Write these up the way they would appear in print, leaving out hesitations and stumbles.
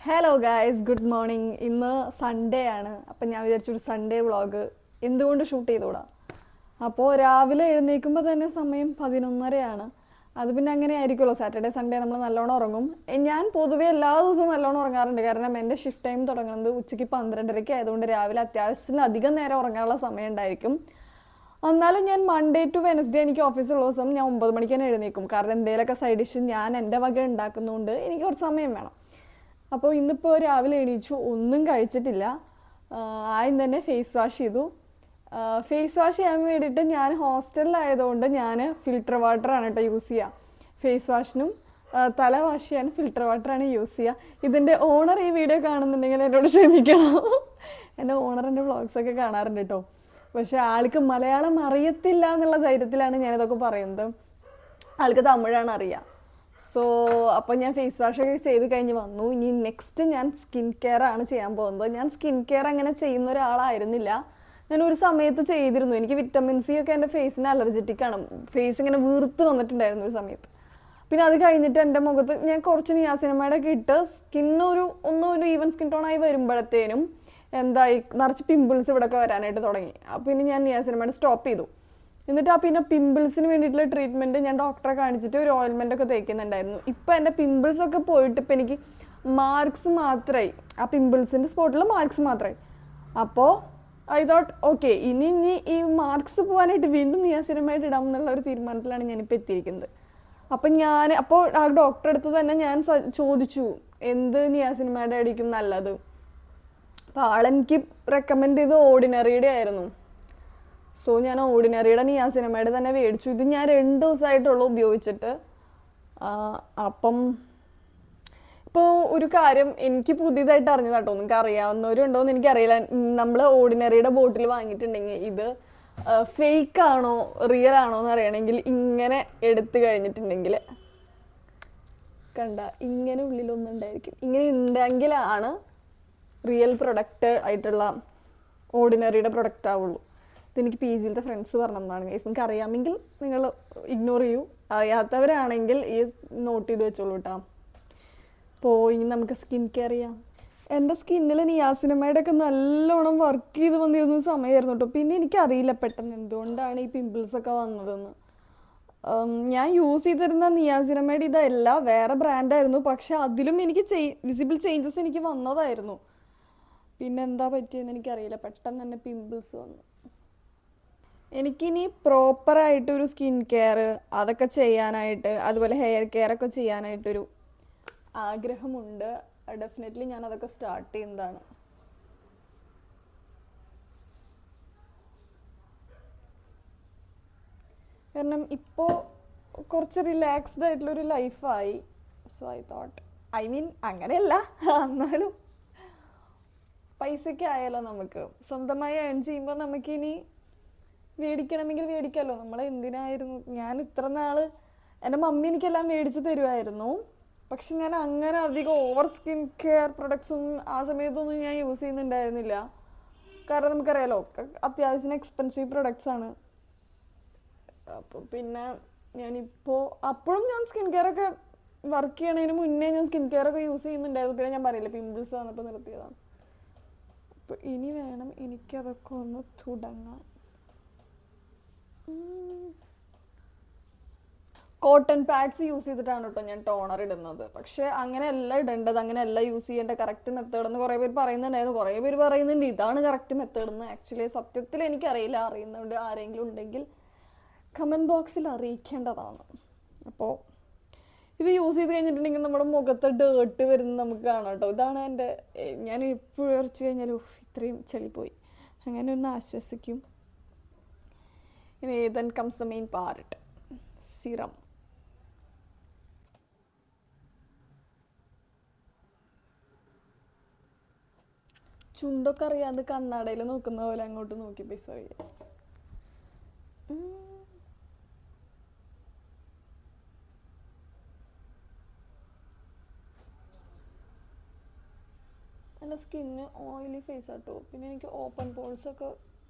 Hello guys, good morning. ഇന്ന് Sunday ആണ്. അപ്പം ഞാൻ വിചാരിച്ചൊരു സൺഡേ വ്ളോഗ് എന്തുകൊണ്ട് ഷൂട്ട് ചെയ്തുകൂടാ. അപ്പോൾ രാവിലെ എഴുന്നേൽക്കുമ്പോൾ തന്നെ സമയം 11:30 അത് പിന്നെ അങ്ങനെ ആയിരിക്കുമല്ലോ, സാറ്റർഡേ സൺഡേ നമ്മൾ നല്ലോണം ഉറങ്ങും. ഞാൻ പൊതുവേ എല്ലാ ദിവസവും നല്ലോണം ഉറങ്ങാറുണ്ട്. കാരണം എൻ്റെ ഷിഫ്റ്റ് ടൈം തുടങ്ങുന്നത് ഉച്ചയ്ക്ക് 12:30 ആയതുകൊണ്ട് രാവിലെ അത്യാവശ്യത്തിന് അധികം നേരം ഉറങ്ങാനുള്ള സമയം ഉണ്ടായിരിക്കും. എന്നാലും ഞാൻ മൺഡേ ടു വെനസ്ഡേ എനിക്ക് ഓഫീസുള്ള ദിവസം ഞാൻ 9 മണിക്ക് തന്നെ എഴുന്നേൽക്കും. കാരണം എന്തെങ്കിലുമൊക്കെ സൈഡ് ഡിഷ് ഞാൻ എൻ്റെ വക ഉണ്ടാക്കുന്നതുകൊണ്ട് എനിക്ക് കുറച്ച് സമയം വേണം. അപ്പോൾ ഇന്നിപ്പോൾ രാവിലെ എണീച്ചു, ഒന്നും കഴിച്ചിട്ടില്ല. ആദ്യം തന്നെ ഫേസ് വാഷ് ചെയ്തു. ഫേസ് വാഷ് ചെയ്യാൻ വേണ്ടിയിട്ട് ഞാൻ ഹോസ്റ്റലിലായതുകൊണ്ട് ഞാൻ ഫിൽറ്റർ വാട്ടറാണ് കേട്ടോ യൂസ് ചെയ്യുക. ഫേസ് വാഷിനും തല വാഷ് ചെയ്യാൻ ഫിൽറ്റർ വാട്ടറാണ് യൂസ് ചെയ്യുക. ഇതിൻ്റെ ഓണർ ഈ വീഡിയോ കാണുന്നുണ്ടെങ്കിൽ എന്നോട് ക്ഷമിക്കണം. എൻ്റെ ഓണറിൻ്റെ വ്ളോഗ്സൊക്കെ കാണാറുണ്ട് കേട്ടോ. പക്ഷെ ആൾക്ക് മലയാളം അറിയത്തില്ല എന്നുള്ള ധൈര്യത്തിലാണ് ഞാനിതൊക്കെ പറയുന്നത്. ആൾക്ക് തമിഴാണ് അറിയുക. സോ അപ്പോൾ ഞാൻ ഫേസ് വാഷൊക്കെ ചെയ്ത് കഴിഞ്ഞ് വന്നു. ഇനി നെക്സ്റ്റ് ഞാൻ സ്കിൻ കെയർ ആണ് ചെയ്യാൻ പോകുന്നത്. ഞാൻ സ്കിൻ കെയർ അങ്ങനെ ചെയ്യുന്ന ഒരാളായിരുന്നില്ല. ഞാൻ ഒരു സമയത്ത് ചെയ്തിരുന്നു. എനിക്ക് വിറ്റമിൻ സി ഒക്കെ എൻ്റെ ഫേസിന് അലർജറ്റിക് ആണ്. ഫേസ് ഇങ്ങനെ വീർത്ത് വന്നിട്ടുണ്ടായിരുന്നു ഒരു സമയത്ത്. പിന്നെ അത് കഴിഞ്ഞിട്ട് എൻ്റെ മുഖത്ത് ഞാൻ കുറച്ച് നിയാസിനമൈഡ് ഒക്കെ ഇട്ട് ഒന്നൊരു ഈവൻ സ്കിൻ ടോണായി വരുമ്പോഴത്തേനും എന്തായി നിറച്ച് പിമ്പിൾസ് ഇവിടെയൊക്കെ വരാനായിട്ട് തുടങ്ങി. അപ്പോൾ പിന്നെ ഞാൻ നിയാസിനമൈഡ് സ്റ്റോപ്പ് ചെയ്തു. എന്നിട്ട് പിന്നെ പിമ്പിൾസിന് വേണ്ടിയിട്ടുള്ള ട്രീറ്റ്മെൻറ്റ് ഞാൻ ഡോക്ടറെ കാണിച്ചിട്ട് ഒരു ഓയിൽമെൻ്റ് ഒക്കെ തേക്കുന്നുണ്ടായിരുന്നു. ഇപ്പം എൻ്റെ പിമ്പിൾസ് ഒക്കെ പോയിട്ട് ഇപ്പം എനിക്ക് മാർക്സ് മാത്രമായി. ആ പിമ്പിൾസിൻ്റെ സ്പോട്ടിൽ മാർക്സ് മാത്രമായി. അപ്പോൾ ഐ തോട്ട് ഓക്കെ, ഇനി ഈ മാർക്സ് പോകാനായിട്ട് വീണ്ടും നിയാസിനമൈഡ് ഇടാം എന്നുള്ള ഒരു തീരുമാനത്തിലാണ് ഞാനിപ്പോൾ എത്തിയിരിക്കുന്നത്. അപ്പോൾ ആ ഡോക്ടറെ അടുത്ത് തന്നെ ഞാൻ ചോദിച്ചു എന്ത് നിയാസിനമൈഡ് ആയിരിക്കും നല്ലത്. അപ്പോൾ ആളെനിക്ക് റെക്കമെൻഡ് ചെയ്ത് ഓർഡിനറിയുടെ ആയിരുന്നു. സോ ഞാൻ ഓർഡിനറിയുടെ നിയാസിനമൈഡ് തന്നെ മേടിച്ചു. ഇത് ഞാൻ 2 ദിവസമായിട്ടുള്ളൂ ഉപയോഗിച്ചിട്ട്. അപ്പം ഇപ്പോൾ ഒരു കാര്യം എനിക്ക് പുതിയതായിട്ട് അറിഞ്ഞതാട്ടോ, നിങ്ങൾക്ക് അറിയാവുന്നവരും ഉണ്ടോ എന്ന് എനിക്കറിയില്ല. നമ്മൾ ഓർഡിനറിയുടെ ബോട്ടിൽ വാങ്ങിയിട്ടുണ്ടെങ്കിൽ ഇത് ഫേക്ക് ആണോ റിയൽ ആണോ എന്ന് അറിയണമെങ്കിൽ ഇങ്ങനെ എടുത്തു കഴിഞ്ഞിട്ടുണ്ടെങ്കിൽ കണ്ട ഇങ്ങനെ ഉള്ളിലൊന്നും ഉണ്ടായിരിക്കും. ഇങ്ങനെ ഉണ്ടെങ്കിലാണ് റിയൽ പ്രൊഡക്റ്റ് ആയിട്ടുള്ള ഓർഡിനറിയുടെ പ്രൊഡക്റ്റ് ആവുള്ളൂ. ഇതെനിക്ക് പി ജിയിലത്തെ ഫ്രണ്ട്സ് പറഞ്ഞതാണ്. ഗൈസ്, നിങ്ങൾക്ക് അറിയാമെങ്കിൽ നിങ്ങൾ ഇഗ്നോർ ചെയ്യൂ. അറിയാത്തവരാണെങ്കിൽ ഈ നോട്ട് ചെയ്ത് വെച്ചോളൂ കേട്ടോ. അപ്പോൾ ഇനി നമുക്ക് സ്കിൻ കെയർ ചെയ്യാം. എൻ്റെ സ്കിന്നിൽ നിയാസിനമൈഡൊക്കെ നല്ലോണം വർക്ക് ചെയ്ത് വന്നിരുന്ന സമയമായിരുന്നു കേട്ടോ. പിന്നെ എനിക്കറിയില്ല പെട്ടെന്ന് എന്തുകൊണ്ടാണ് ഈ പിമ്പിൾസൊക്കെ വന്നതെന്ന്. ഞാൻ യൂസ് ചെയ്തിരുന്ന നിയാസിനമൈഡ് ഇതല്ല, വേറെ ബ്രാൻഡായിരുന്നു. പക്ഷെ അതിലും എനിക്ക് വിസിബിൾ ചേഞ്ചസ് എനിക്ക് വന്നതായിരുന്നു. പിന്നെ എന്താ പറ്റിയെന്ന് എനിക്കറിയില്ല, പെട്ടെന്ന് തന്നെ പിമ്പിൾസ് വന്നു. എനിക്കിനി പ്രോപ്പറായിട്ടൊരു സ്കിൻ കെയർ അതൊക്കെ ചെയ്യാനായിട്ട്, അതുപോലെ ഹെയർ കെയർ ഒക്കെ ചെയ്യാനായിട്ടൊരു ആഗ്രഹമുണ്ട്. ഡെഫിനറ്റ്ലി ഞാൻ അതൊക്കെ സ്റ്റാർട്ട് ചെയ്യുന്നതാണ്. കാരണം ഇപ്പോൾ കുറച്ച് റിലാക്സ്ഡ് ആയിട്ടുള്ളൊരു ലൈഫായി. സോ ഐ തോട്ട്, അങ്ങനെയല്ല, എന്നാലും പൈസയ്ക്ക് ആയാലോ, നമുക്ക് സ്വന്തമായി ഏൺ ചെയ്യുമ്പോൾ നമുക്കിനി മേടിക്കണമെങ്കിൽ മേടിക്കാമല്ലോ. എന്തിനായിരുന്നു ഞാൻ ഇത്ര നാൾ, എൻ്റെ മമ്മി എനിക്കെല്ലാം മേടിച്ച് തരുമായിരുന്നു. പക്ഷെ ഞാൻ അങ്ങനെ അധികം ഓവർ സ്കിൻ കെയർ പ്രൊഡക്ട്സും ആ സമയത്തൊന്നും ഞാൻ യൂസ് ചെയ്യുന്നുണ്ടായിരുന്നില്ല. കാരണം നമുക്കറിയാലോ, അത്യാവശ്യം എക്സ്പെൻസീവ് പ്രൊഡക്ട്സ് ആണ്. അപ്പോൾ പിന്നെ അപ്പോഴും ഞാൻ സ്കിൻ കെയർ ഒക്കെ വർക്ക് ചെയ്യണതിന് മുന്നേ ഞാൻ സ്കിൻ കെയർ ഒക്കെ യൂസ് ചെയ്യുന്നുണ്ടായിരുന്നു. പിന്നെ ഞാൻ പറയില്ല, പിമ്പിൾസ് വന്നപ്പോൾ നിർത്തിയതാണ്. അപ്പോൾ ഇനി വേണം എനിക്കതൊക്കെ ഒന്ന് തുടങ്ങാൻ. കോട്ടൺ പാഡ്സ് യൂസ് ചെയ്തിട്ടാണ് കേട്ടോ ഞാൻ ടോണർ ഇടുന്നത്. പക്ഷെ അങ്ങനെയല്ല ഇടേണ്ടത്, അങ്ങനെയല്ല യൂസ് ചെയ്യേണ്ട കറക്റ്റ് മെത്തേഡ് എന്ന് കുറേ പേര് പറയുന്നുണ്ടായിരുന്നു. കുറേ പേര് പറയുന്നുണ്ട് ഇതാണ് കറക്റ്റ് മെത്തേഡ് എന്ന്. ആക്ച്വലി സത്യത്തിൽ എനിക്കറിയില്ല. അറിയുന്നുണ്ട് ആരെങ്കിലും ഉണ്ടെങ്കിൽ കമൻറ്റ് ബോക്സിൽ അറിയിക്കേണ്ടതാണ്. അപ്പോൾ ഇത് യൂസ് ചെയ്ത് കഴിഞ്ഞിട്ടുണ്ടെങ്കിൽ നമ്മുടെ മുഖത്ത് ഡേർട്ട് വരുന്നത് നമുക്ക് കാണാം കേട്ടോ. ഇതാണ് എൻ്റെ, ഞാൻ എപ്പോഴും ഉറച്ചു കഴിഞ്ഞാൽ ഇത്രയും ചെളിപ്പോയി അങ്ങനെ ഒന്ന് ആശ്വസിക്കും. ഇനി then comes the main part, serum. ചുണ്ടൊക്കെ അറിയാതെ കണ്ണാടയിൽ നോക്കുന്ന പോലെ അങ്ങോട്ട് നോക്കി സോറി. യെസ്, എൻ്റെ സ്കിന്ന് ഓയിലി ഫേസ് ആട്ടോ. പിന്നെ എനിക്ക് ഓപ്പൺ പോൾസ് ഒക്കെ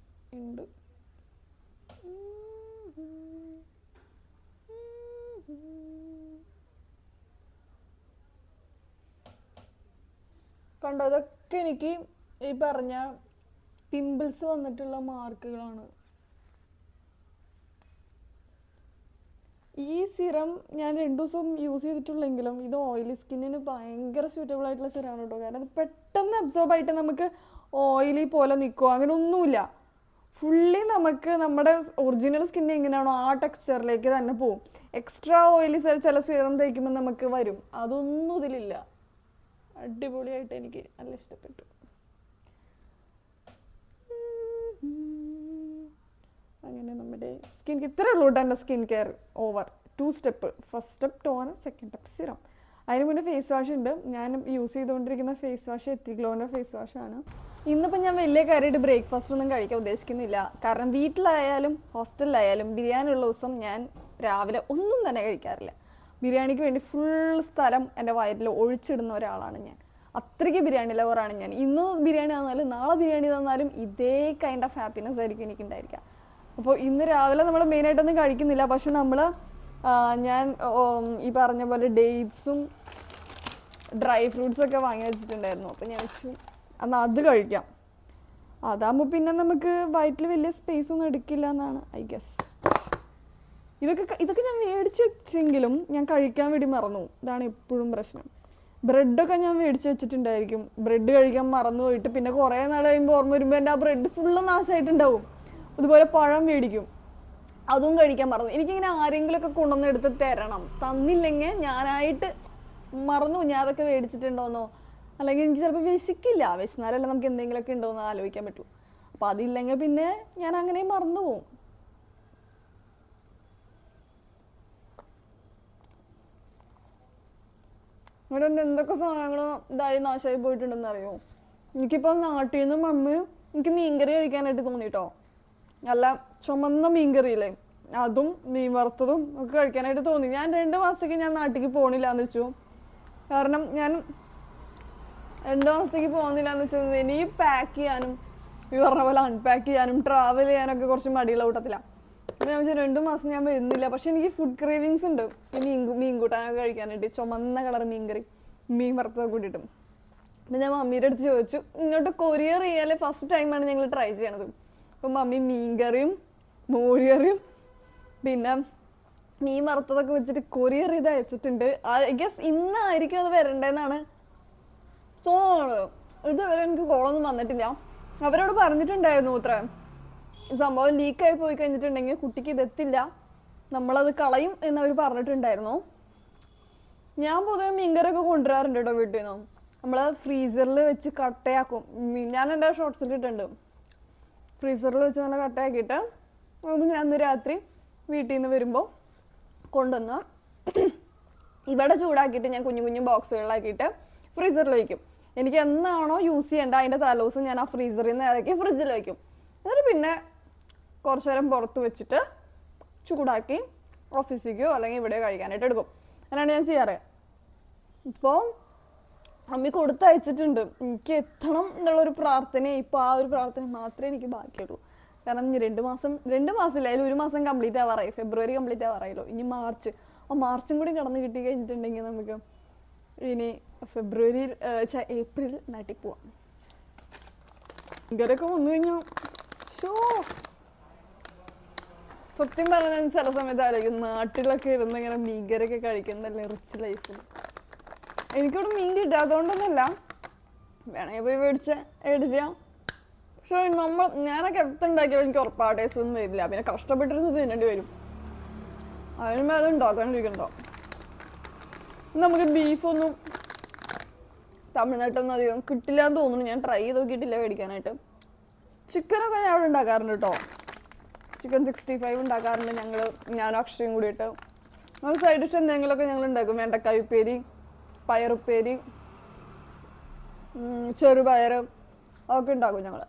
ഉണ്ട്. കണ്ടോ, ഇതൊക്കെ എനിക്ക് ഈ പറഞ്ഞ പിമ്പിൾസ് വന്നിട്ടുള്ള മാർക്കുകളാണ്. ഈ സിറം ഞാൻ 2 ദിവസം യൂസ് ചെയ്തിട്ടുള്ളെങ്കിലും ഇത് ഓയിലി സ്കിന്നിന് ഭയങ്കര സ്യൂട്ടബിൾ ആയിട്ടുള്ള സിറമാണ് കേട്ടോ. കാരണം അത് പെട്ടെന്ന് അബ്സോർബ് ആയിട്ട് നമുക്ക് ഓയിലി പോലെ നിൽക്കുക അങ്ങനെ ഒന്നുമില്ല. ഫുള്ളി നമുക്ക് നമ്മുടെ ഒറിജിനൽ സ്കിൻ എങ്ങനെയാണോ ആ ടെക്സ്ചറിലേക്ക് തന്നെ പോവും. എക്സ്ട്രാ ഓയിലി ചില സിറം തേക്കുമ്പോൾ നമുക്ക് വരും, അതൊന്നും ഇതിലില്ല. അടിപൊളിയായിട്ട് എനിക്ക് നല്ല ഇഷ്ടപ്പെട്ടു. അങ്ങനെ നമ്മുടെ സ്കിൻ ഇത്രേ ഉള്ളൂ കേട്ടോ. എൻ്റെ skin care over 2 step. First step toner, second step serum. അതിന് മുന്നേ ഫേസ് വാഷ് ഉണ്ട്. ഞാൻ യൂസ് ചെയ്തുകൊണ്ടിരിക്കുന്ന ഫേസ് വാഷ് എത്തിഗ്ലോൻ്റെ ഫേസ് വാഷാണ്. ഇന്നിപ്പോൾ ഞാൻ വലിയ കാര്യമായിട്ട് ബ്രേക്ക്ഫാസ്റ്റ് ഒന്നും കഴിക്കാൻ ഉദ്ദേശിക്കുന്നില്ല. കാരണം വീട്ടിലായാലും ഹോസ്റ്റലിലായാലും ബിരിയാണി ഉള്ള ദിവസം ഞാൻ രാവിലെ ഒന്നും തന്നെ കഴിക്കാറില്ല. ബിരിയാണിക്ക് വേണ്ടി ഫുൾ സ്ഥലം എൻ്റെ വയറ്റിൽ ഒഴിച്ചിടുന്ന ഒരാളാണ് ഞാൻ. അത്രയ്ക്ക് ബിരിയാണി ലവറാണ് ഞാൻ. ഇന്ന് ബിരിയാണി തന്നാലും നാളെ ബിരിയാണി തന്നാലും ഇതേ കൈൻഡ് ഓഫ് ഹാപ്പിനെസ് ആയിരിക്കും എനിക്കുണ്ടായിരിക്കുക. അപ്പോൾ ഇന്ന് രാവിലെ നമ്മൾ മെയിനായിട്ടൊന്നും കഴിക്കുന്നില്ല. പക്ഷെ ഞാൻ ഈ പറഞ്ഞ പോലെ ഡേറ്റ്സും ഡ്രൈ ഫ്രൂട്ട്സൊക്കെ വാങ്ങി വെച്ചിട്ടുണ്ടായിരുന്നു. അപ്പോൾ ഞാൻ വെച്ചു എന്നാൽ അത് കഴിക്കാം. അതാകുമ്പോൾ പിന്നെ നമുക്ക് വയറ്റിൽ വലിയ സ്പേസ് ഒന്നും എടുക്കില്ല എന്നാണ് ഐ ഗസ്. ഇതൊക്കെ ഞാൻ മേടിച്ച് വെച്ചെങ്കിലും ഞാൻ കഴിക്കാൻ വേണ്ടി മറന്നു. ഇതാണ് എപ്പോഴും പ്രശ്നം. ബ്രെഡൊക്കെ ഞാൻ മേടിച്ച് വെച്ചിട്ടുണ്ടായിരിക്കും. ബ്രെഡ് കഴിക്കാൻ മറന്നു പോയിട്ട് പിന്നെ കുറേ നാൾ കഴിയുമ്പോൾ ഓർമ്മ വരുമ്പോൾ എൻ്റെ ആ ബ്രെഡ് ഫുള്ള് നാശമായിട്ടുണ്ടാവും. അതുപോലെ പഴം മേടിക്കും, അതും കഴിക്കാൻ മറന്നു. എനിക്കിങ്ങനെ ആരെങ്കിലുമൊക്കെ കൊണ്ടുവന്ന് എടുത്ത് തരണം. തന്നില്ലെങ്കിൽ ഞാനായിട്ട് മറന്നു ഞാൻ അതൊക്കെ മേടിച്ചിട്ടുണ്ടോയെന്നോ. അല്ലെങ്കിൽ എനിക്ക് ചിലപ്പോൾ വിശക്കില്ല. വിശന്നാലല്ല നമുക്ക് എന്തെങ്കിലുമൊക്കെ ഉണ്ടോയെന്ന് ആലോചിക്കാൻ പറ്റൂ. അപ്പോൾ അതില്ലെങ്കിൽ പിന്നെ ഞാൻ അങ്ങനെ മറന്നു പോവും. ഇവിടെ എന്തൊക്കെ സാധനങ്ങളും ഇതായി നാശമായി പോയിട്ടുണ്ടെന്ന് അറിയോ? എനിക്കിപ്പോൾ നാട്ടിൽ നിന്ന് മമ്മി എനിക്ക് മീൻകറി കഴിക്കാനായിട്ട് തോന്നിട്ടോ. നല്ല ചുമന്ന മീൻകറിയില്ലേ, അതും മീൻ വറുത്തതും ഒക്കെ കഴിക്കാനായിട്ട് തോന്നി. ഞാൻ 2 മാസത്തേക്ക് ഞാൻ നാട്ടിലേക്ക് പോകണില്ല എന്ന് വെച്ചു. കാരണം ഞാൻ 2 മാസത്തേക്ക് പോകുന്നില്ല എന്ന് വെച്ചത് എനിക്ക് പാക്ക് ചെയ്യാനും ഈ പറഞ്ഞ പോലെ അൺപാക്ക് ചെയ്യാനും ട്രാവൽ ചെയ്യാനൊക്കെ കുറച്ച് മടിയുള്ള കൂട്ടത്തിലാണ്. അപ്പോൾ ഞാൻ വെച്ചാൽ 2 മാസം ഞാൻ വരുന്നില്ല. പക്ഷെ എനിക്ക് ഫുഡ് ക്രേവിങ്സ് ഉണ്ട്. മീൻ കൂട്ടാനൊക്കെ കഴിക്കാനായിട്ട് ചുമന്ന കളർ മീൻകറി മീൻ വറുത്തൊക്കെ കൂട്ടിയിട്ടും. അപ്പം ഞാൻ മമ്മീൻ്റെ അടുത്ത് ചോദിച്ചു, ഇങ്ങോട്ട് കൊറിയർ ചെയ്യാൻ ഫസ്റ്റ് ടൈമാണ് ഞങ്ങൾ ട്രൈ ചെയ്യണത്. അപ്പം മമ്മി മീൻകറിയും മോരുകറിയും പിന്നെ മീൻ വറുത്തതൊക്കെ വെച്ചിട്ട് കൊറിയർ ചെയ്ത് അയച്ചിട്ടുണ്ട്. ഐ ഗസ് ഇന്നായിരിക്കും അത് വരേണ്ടതെന്നാണ് തോന്നുന്നത്. ഇതുവരെ എനിക്ക് കോളൊന്നും വന്നിട്ടില്ല. അവരോട് പറഞ്ഞിട്ടുണ്ടായിരുന്നു ഇത്ര സംഭവം ലീക്കായി പോയി കഴിഞ്ഞിട്ടുണ്ടെങ്കിൽ കുട്ടിക്ക് ഇതെത്തില്ല, നമ്മളത് കളയും എന്നവർ പറഞ്ഞിട്ടുണ്ടായിരുന്നു. ഞാൻ പൊതുവെ മീൻകറിയൊക്കെ കൊണ്ടുവരാറുണ്ട് കേട്ടോ വീട്ടിൽ നിന്ന്. നമ്മൾ ഫ്രീസറിൽ വെച്ച് കട്ടയാക്കും. ഞാൻ എൻ്റെ ഷോർട്സിൽ ഇട്ടിട്ടുണ്ട്. ഫ്രീസറിൽ വെച്ച് നല്ല കട്ടയാക്കിയിട്ട് അത് ഞാൻ ഇന്ന് രാത്രി വീട്ടിൽ നിന്ന് വരുമ്പോൾ കൊണ്ടുവന്ന് ഇവിടെ ചൂടാക്കിയിട്ട് ഞാൻ കുഞ്ഞു കുഞ്ഞു ബോക്സുകളിലാക്കിയിട്ട് ഫ്രീസറിൽ വയ്ക്കും. എനിക്ക് എന്നാണോ യൂസ് ചെയ്യേണ്ട അതിൻ്റെ തലേദിവസം ഞാൻ ആ ഫ്രീസറിൽ നിന്ന് ഇറക്കി ഫ്രിഡ്ജിൽ വയ്ക്കും. എന്നിട്ട് പിന്നെ കുറച്ച് നേരം പുറത്ത് വെച്ചിട്ട് ചൂടാക്കി ഓഫീസിലേക്കോ അല്ലെങ്കിൽ ഇവിടെ കഴിക്കാനായിട്ട് എടുക്കും. അങ്ങനെയാണ് ഞാൻ ചെയ്യാറ്. ഇപ്പോൾ അമ്മി കൊടുത്തയച്ചിട്ടുണ്ട്. എനിക്ക് എത്തണം എന്നുള്ളൊരു പ്രാർത്ഥന, ഇപ്പോൾ ആ ഒരു പ്രാർത്ഥന മാത്രമേ എനിക്ക് ബാക്കിയുള്ളൂ. കാരണം ഇനി 2 മാസം ഇല്ല, അതിൽ 1 മാസം കംപ്ലീറ്റ് ആവാറായി. ഫെബ്രുവരി കംപ്ലീറ്റ് ആവാറായല്ലോ. ഇനി മാർച്ചും കൂടി കടന്നു കിട്ടി കഴിഞ്ഞിട്ടുണ്ടെങ്കിൽ നമുക്ക് ഇനി ഏപ്രിൽ നാട്ടിൽ പോവാം. ഇങ്ങനെയൊക്കെ വന്നു കഴിഞ്ഞാൽ സത്യം പറഞ്ഞാൽ ഞാൻ ചില സമയത്ത് ആലോചിക്കും, നാട്ടിലൊക്കെ ഇരുന്ന് ഇങ്ങനെ മീൻകറിയൊക്കെ കഴിക്കുന്നതല്ലേ റിച്ച് ലൈഫ്. എനിക്കിവിടെ മീൻ കിട്ടാത്തതുകൊണ്ടൊന്നുമല്ല, വേണമെങ്കിൽ പോയി എടുക്കാം. പക്ഷെ ഞാനൊക്കെ എത്തുണ്ടാക്കിയാലും എനിക്ക് ഉറപ്പാണ് ടേസ്റ്റ് ഒന്നും വരില്ല. പിന്നെ കഷ്ടപ്പെട്ടിരുന്ന് തിന്നേണ്ടി വരും. അതിന് മേലെ ഉണ്ടാക്കാണ്ടിരിക്കണ്ടോ. നമുക്ക് ബീഫൊന്നും തമിഴ്നാട്ടിലൊന്നും അധികം കിട്ടില്ല എന്ന് തോന്നുന്നു. ഞാൻ ട്രൈ ചെയ്ത് നോക്കിയിട്ടില്ല മേടിക്കാനായിട്ട്. ചിക്കനൊക്കെ ഞാൻ അവിടെ ഉണ്ടാക്കാറുണ്ട് കേട്ടോ. ചിക്കൻ 65 ഉണ്ടാക്കാറുണ്ട് ഞാനും അക്ഷയും കൂടിയിട്ട്. നമ്മൾ സൈഡ് ഡിഷ് എന്തെങ്കിലുമൊക്കെ ഞങ്ങൾ ഉണ്ടാക്കും. വെണ്ടക്കായ ഉപ്പേരി, പയറുപ്പേരി, ചെറുപയർ ഒക്കെ ഉണ്ടാക്കും ഞങ്ങൾ.